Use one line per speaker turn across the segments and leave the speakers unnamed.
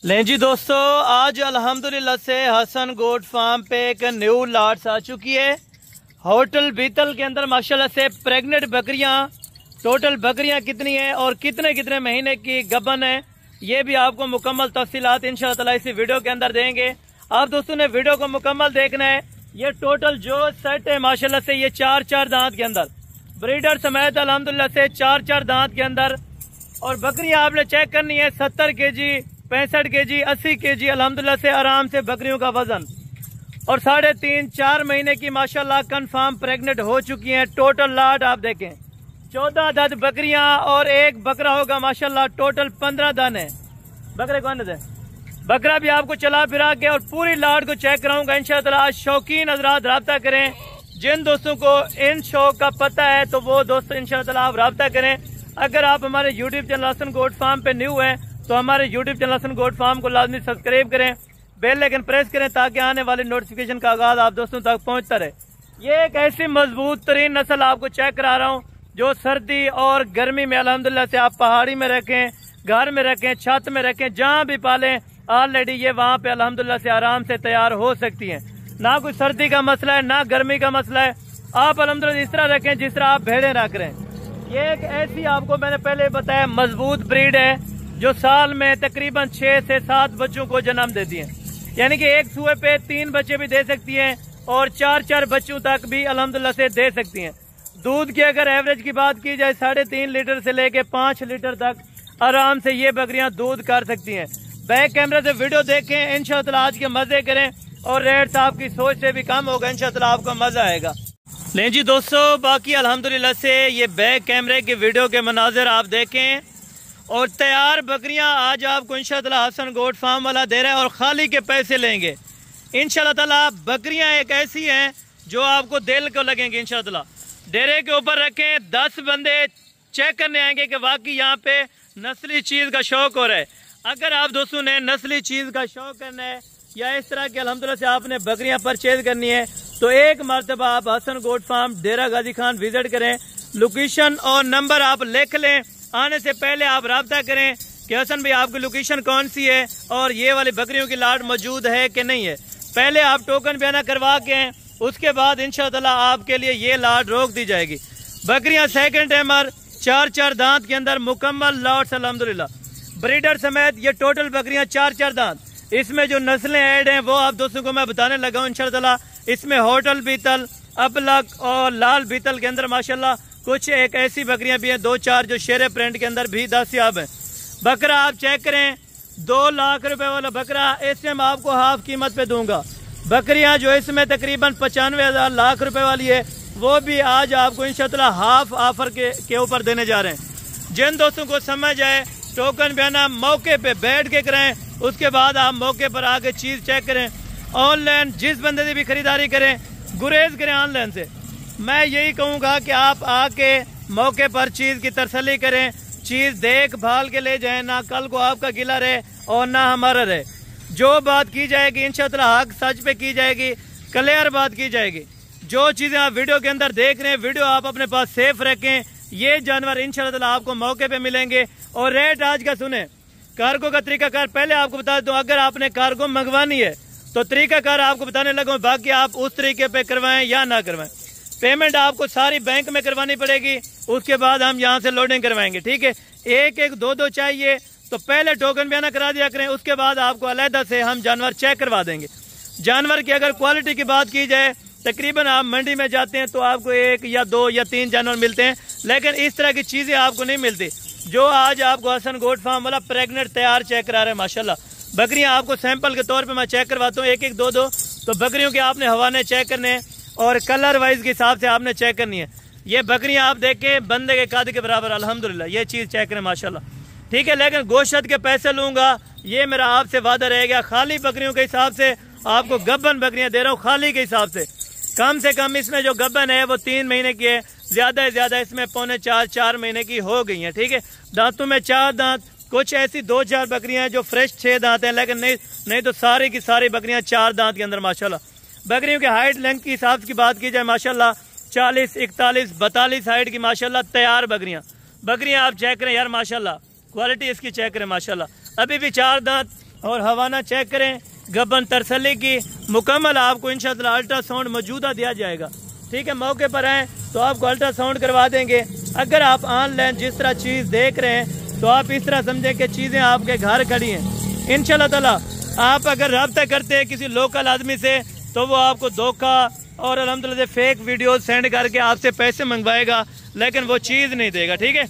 लें जी दोस्तों, आज अल्हम्दुलिल्लाह से हसन गोट फार्म पे एक न्यू लाट्स आ चुकी है। होटल बीतल के अंदर माशाल्लाह से प्रेग्नेंट बकरियां, टोटल बकरियां कितनी हैं और कितने कितने महीने की गबन है, ये भी आपको मुकम्मल तफसीलात इंशाअल्लाह ताला इसी वीडियो के अंदर देंगे। आप दोस्तों ने वीडियो को मुकम्मल देखना है। ये टोटल जो सेट है माशाल्लाह से ये चार चार दांत के अंदर ब्रीडर समेत अल्हम्दुलिल्लाह से चार चार दांत के अंदर। और बकरियां आपने चेक करनी है 70 kg, 65 kg, 80 kg अल्हम्दुलिल्लाह से आराम से बकरियों का वजन। और 3.5-4 महीने की माशाल्लाह कंफर्म प्रेग्नेंट हो चुकी हैं। टोटल लाट आप देखें 14 दाद बकरियां और एक बकरा होगा माशाल्लाह। टोटल 15 दाने बकरे कौन थे। बकरा भी आपको चला फिरा के और पूरी लाट को चेक कराऊंगा इंशाअल्लाह ताला। शौकीन हजरात राब्ता करें। जिन दोस्तों को इन शौक का पता है तो वो दोस्तों इंशाअल्लाह ताला आप राब्ता करें। अगर आप हमारे YouTube channel Hasan goat farm पे न्यू है तो हमारे YouTube channel Hasan goat farm को लाजमी सब्सक्राइब करें, बेल आइकन प्रेस करें ताकि आने वाले नोटिफिकेशन का आगाज आप दोस्तों तक पहुंचता रहे। ये एक ऐसी मजबूत तरीन नस्ल आपको चेक करा रहा हूँ जो सर्दी और गर्मी में अल्हम्दुलिल्लाह से आप पहाड़ी में रखें, घर में रखें, छत में रखें, जहाँ भी पालें ऑलरेडी ये वहाँ पे अल्हम्दुलिल्लाह से आराम से तैयार हो सकती हैं। ना कोई सर्दी का मसला है ना गर्मी का मसला है। आप अल्हम्दुलिल्लाह इस तरह रखें जिस तरह आप भेड़ें रख रहे हैं। ये एक ऐसी आपको मैंने पहले बताया मजबूत ब्रीड है जो साल में तकरीबन 6 से 7 बच्चों को जन्म देती है। यानी कि एक सुए पे 3 बच्चे भी दे सकती हैं और 4-4 बच्चों तक भी अल्हम्दुलिल्लाह से दे सकती हैं। दूध की अगर एवरेज की बात की जाए 3.5 लीटर से लेके 5 लीटर तक आराम से ये बकरियां दूध कर सकती हैं। बैक कैमरे से वीडियो देखें, इंशाअल्लाह आज के मजे करें और रेट्स आपकी सोच से भी कम होगा, इंशाअल्लाह आपको मजा आएगा। लें जी दोस्तों, बाकी अल्हम्दुलिल्लाह से ये बैक कैमरे के वीडियो के मनाजिर आप देखें और तैयार बकरियां आज आपको इंशाअल्लाह हसन गोट फार्म वाला दे रहा है और खाली के पैसे लेंगे इंशाअल्लाह ताला। बकरियां एक ऐसी हैं जो आपको दिल को लगेंगी इंशाअल्लाह। डेरे के ऊपर रखें, 10 बंदे चेक करने आएंगे कि वाकई यहाँ पे नस्ली चीज़ का शौक हो रहा है। अगर आप दोस्तों ने नस्ली चीज़ का शौक करना है या इस तरह के अल्हम्दुलिल्लाह से आपने बकरियां परचेज करनी है तो एक मरतबा आप हसन गोट फार्म डेरा गाजी खान विजिट करें। लोकेशन और नंबर आप लिख लें। आने से पहले आप राब्ता करें कि हसन भाई आपकी लोकेशन कौन सी है और ये वाली बकरियों की लाट मौजूद है कि नहीं है। पहले आप टोकन बयाना करवा के हैं, उसके बाद इंशाअल्लाह आपके लिए ये लाट रोक दी जाएगी। बकरियां सेकंड टाइमर 4-4 दांत के अंदर मुकम्मल लाट्स अल्हम्दुलिल्लाह ब्रीडर समेत। ये टोटल बकरियां 4-4 दांत। इसमें जो नस्लें ऐड हैं वो आप दोस्तों को मैं बताने लगा हूँ इंशाअल्लाह। इसमें होटल बीतल, अबलक और लाल बीतल के अंदर माशाल्लाह कुछ एक ऐसी बकरियां भी हैं 2-4 जो शेरे प्रिंट के अंदर भी दस्तियाब हैं। बकरा आप चेक करें 2 लाख रुपए वाला बकरा इसमें मैं आपको हाफ कीमत पे दूंगा। बकरियां जो इसमें तकरीबन 95,000 लाख रुपए वाली है वो भी आज आपको इंशाअल्लाह हाफ ऑफर के ऊपर देने जा रहे हैं। जिन दोस्तों को समझ आए टोकन बयाना मौके पे बैठ के कराएं, उसके बाद आप मौके पर आके चीज चेक करें। ऑनलाइन जिस बंदे से भी खरीदारी करें गुरेज करें ऑनलाइन से। मैं यही कहूँगा कि आप आके मौके पर चीज की तसल्ली करें, चीज देख भाल के ले जाएं, ना कल को आपका गिला रहे और ना हमारा रहे। जो बात की जाएगी इंशाअल्लाह हक सच पे की जाएगी, क्लियर बात की जाएगी। जो चीजें आप वीडियो के अंदर देख रहे हैं वीडियो आप अपने पास सेफ रखें। ये जानवर इंशाअल्लाह आपको मौके पे मिलेंगे। और रेट आज का सुने, कार्गो का तरीकाकार पहले आपको बता दूं। अगर आपने कार्गो मंगवानी है तो तरीकाकार आपको बताने लगा, बाकी आप उस तरीके पे करवाएं या ना करवाएं। पेमेंट आपको सारी बैंक में करवानी पड़ेगी, उसके बाद हम यहाँ से लोडिंग करवाएंगे, ठीक है। 1-1, 2-2 चाहिए तो पहले टोकन बयाना करा दिया करें, उसके बाद आपको अलहदा से हम जानवर चेक करवा देंगे। जानवर की अगर क्वालिटी की बात की जाए तकरीबन आप मंडी में जाते हैं तो आपको 1 या 2 या 3 जानवर मिलते हैं, लेकिन इस तरह की चीजें आपको नहीं मिलती जो आज आपको हसन गोट फार्म वाला प्रेग्नेंट तैयार चेक करा रहे हैं माशाल्लाह। बकरियां आपको सैंपल के तौर पे मैं चेक करवाता हूँ 1-1, 2-2। तो बकरियों के आपने हवाने चेक करने हैं और कलर वाइज के हिसाब से आपने चेक करनी है। ये बकरियां आप देखें बंदे के कद के बराबर अल्हम्दुलिल्लाह ये चीज चेक करें माशाल्लाह, ठीक है। लेकिन गोश्त के पैसे लूंगा ये मेरा आपसे वादा रहेगा। खाली बकरियों के हिसाब से आपको गब्बन बकरियां दे रहा हूँ खाली के हिसाब से कम इसमें जो गब्बन है वो 3 महीने की है, ज्यादा से ज्यादा इसमें 3.25-4 महीने की हो गई है, ठीक है। दांतों में 4 दांत, कुछ ऐसी 2-4 बकरियां हैं जो फ्रेश 6 दांत हैं, लेकिन नहीं तो सारी की सारी बकरियां 4 दांत के अंदर माशाल्लाह। बकरियों के हाइट लेंथ की हिसाब की बात की जाए माशाल्लाह 40, 41, 42 हाइट की माशाल्लाह तैयार बकरियां आप चेक करें यार माशाल्लाह, क्वालिटी इसकी चेक करें माशाल्लाह। अभी भी 4 दांत और हवाना चेक करें, गबन तरसली की मुकम्मल आपको इंशाअल्लाह अल्ट्रासाउंड मौजूदा दिया जाएगा। ठीक है, मौके पर आए तो आपको अल्ट्रासाउंड करवा देंगे। अगर आप ऑनलाइन जिस तरह चीज़ देख रहे हैं तो आप इस तरह समझें कि चीज़ें आपके घर खड़ी हैं। इंशाअल्लाह ताला आप अगर रब्ता करते हैं किसी लोकल आदमी से तो वो आपको धोखा और अल्हम्दुलिल्लाह से फेक वीडियो सेंड करके आपसे पैसे मंगवाएगा, लेकिन वो चीज़ नहीं देगा। ठीक है,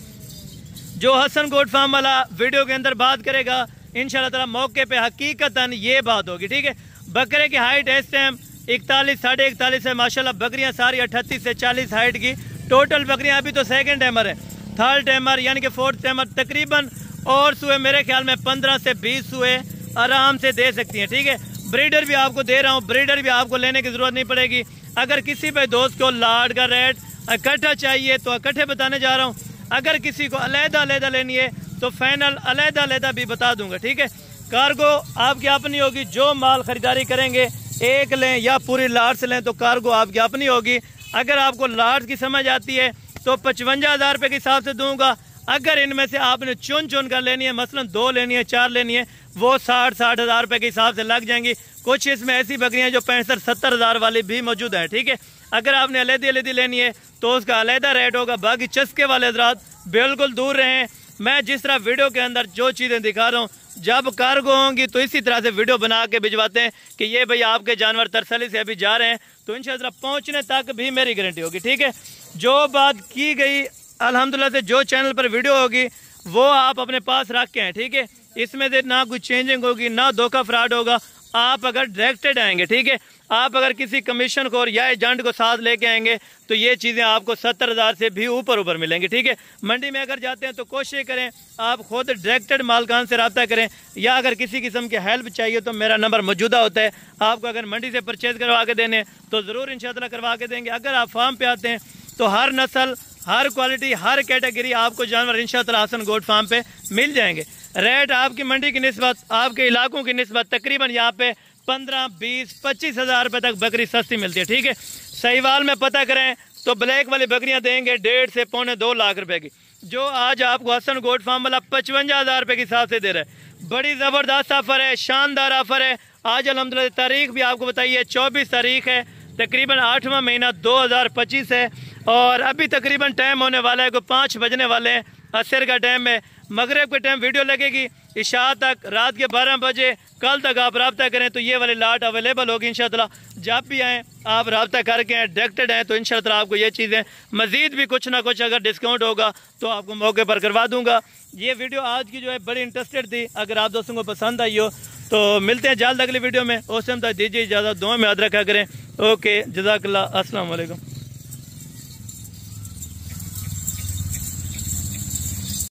जो हसन गोट फार्म वाला वीडियो के अंदर बात करेगा इंशाअल्लाह ताला मौके पे हकीकतन ये बात होगी। ठीक है, बकरे की हाइट इस टाइम 41 साढ़े 41 है माशाल्लाह। बकरियां सारी 38 से 40 हाइट की टोटल बकरियां। अभी तो सेकंड टाइमर है, थर्ड टाइमर यानी कि फोर्थ टाइमर तकरीबन और सुए मेरे ख्याल में 15 से 20 सुए आराम से दे सकती हैं। ठीक है, ब्रीडर भी आपको दे रहा हूँ, ब्रीडर भी आपको लेने की जरूरत नहीं पड़ेगी। अगर किसी भाई दोस्त को लाड का रेट इकट्ठा चाहिए तो इकट्ठे बताने जा रहा हूँ, अगर किसी को अलहदा अलहदा लेनी है तो फाइनल अलहदा अलहदा भी बता दूंगा। ठीक है, कार्गो आपकी अपनी होगी, जो माल खरीदारी करेंगे एक लें या पूरी लाट से लें तो कार्गो आपकी अपनी होगी। अगर आपको लाट की समझ आती है तो 55,000 रुपये के हिसाब से दूंगा। अगर इनमें से आपने चुन चुन कर लेनी है, मसलन 2 लेनी है 4 लेनी है, वो 60-60 हज़ार रुपये के हिसाब से लग जाएंगी। कुछ इसमें ऐसी बकरियां जो 65-70 हज़ार वाली भी मौजूद है। ठीक है, अगर आपने अलहदी अलहदी लेनी है तो उसका अलहदा रेट होगा। बाकी चस्के वाले हजरात बिल्कुल दूर रहें। मैं जिस तरह वीडियो के अंदर जो चीज़ें दिखा रहा हूँ, जब कार्गो होंगी तो इसी तरह से वीडियो बना के भिजवाते हैं कि ये भाई आपके जानवर तरसली से अभी जा रहे हैं, तो इंशाअल्लाह पहुँचने तक भी मेरी गारंटी होगी। ठीक है, जो बात की गई अल्हम्दुलिल्लाह से जो चैनल पर वीडियो होगी वो आप अपने पास रख के हैं। ठीक है, इसमें से ना कोई चेंजिंग होगी ना धोखा फ्रॉड होगा। आप अगर डायरेक्टेड आएंगे, ठीक है, आप अगर किसी कमीशन खोर या एजेंट को साथ लेके आएंगे तो ये चीज़ें आपको 70,000 से भी ऊपर मिलेंगी। ठीक है, मंडी में अगर जाते हैं तो कोशिश करें आप खुद डायरेक्टेड मालकान से रब्ता करें, या अगर किसी किस्म की हेल्प चाहिए तो मेरा नंबर मौजूदा होता है। आपको अगर मंडी से परचेज करवा के देने तो ज़रूर इंशाअल्लाह करवा के देंगे। अगर आप फार्म पे आते हैं तो हर नस्ल, हर क्वालिटी, हर कैटेगरी आपको जानवर इंशाअल्लाह हसन गोट फार्म पे मिल जाएंगे। रेट आपकी मंडी की निस्बत, आपके इलाकों की निस्बत तकरीबन यहाँ पे 15, 20, 25 हज़ार रुपये तक बकरी सस्ती मिलती है। ठीक है, सहीवाल में पता करें तो ब्लैक वाली बकरियां देंगे 1.5 से पौने 2 लाख रुपए की, जो आज आपको हसन गोट फार्म वाला 55,000 रुपये के हिसाब से दे रहा है। बड़ी ज़बरदस्त ऑफर है, शानदार ऑफर है। आज अल्हम्दुलिल्लाह तारीख भी आपको बताइए 24 तारीख है, तकरीबन 8वां महीना 2025 है, और अभी तकरीबन टाइम होने वाला है को 5 बजने वाले हैं। असर का टाइम है, मगरिब के टाइम वीडियो लगेगी, इशा तक, रात के 12 बजे कल तक आप रब्ता करें तो ये वाली लाट अवेलेबल होगी इंशाअल्लाह। जब भी आएँ आप रब्ता करके आएँ, डायरेक्टेड आएँ तो इंशाअल्लाह आपको ये चीज़ें मज़ीद भी कुछ ना कुछ अगर डिस्काउंट होगा तो आपको मौके पर करवा दूंगा। ये वीडियो आज की जो है बड़ी इंटरेस्टेड थी, अगर आप दोस्तों को पसंद आई हो तो मिलते हैं जल्द अगली वीडियो में। उस टाइम तक दीजिए इजाज़त, दुआ में याद रखा करें। ओके, जज़ाकल्लाह, अस्सलाम वालेकुम।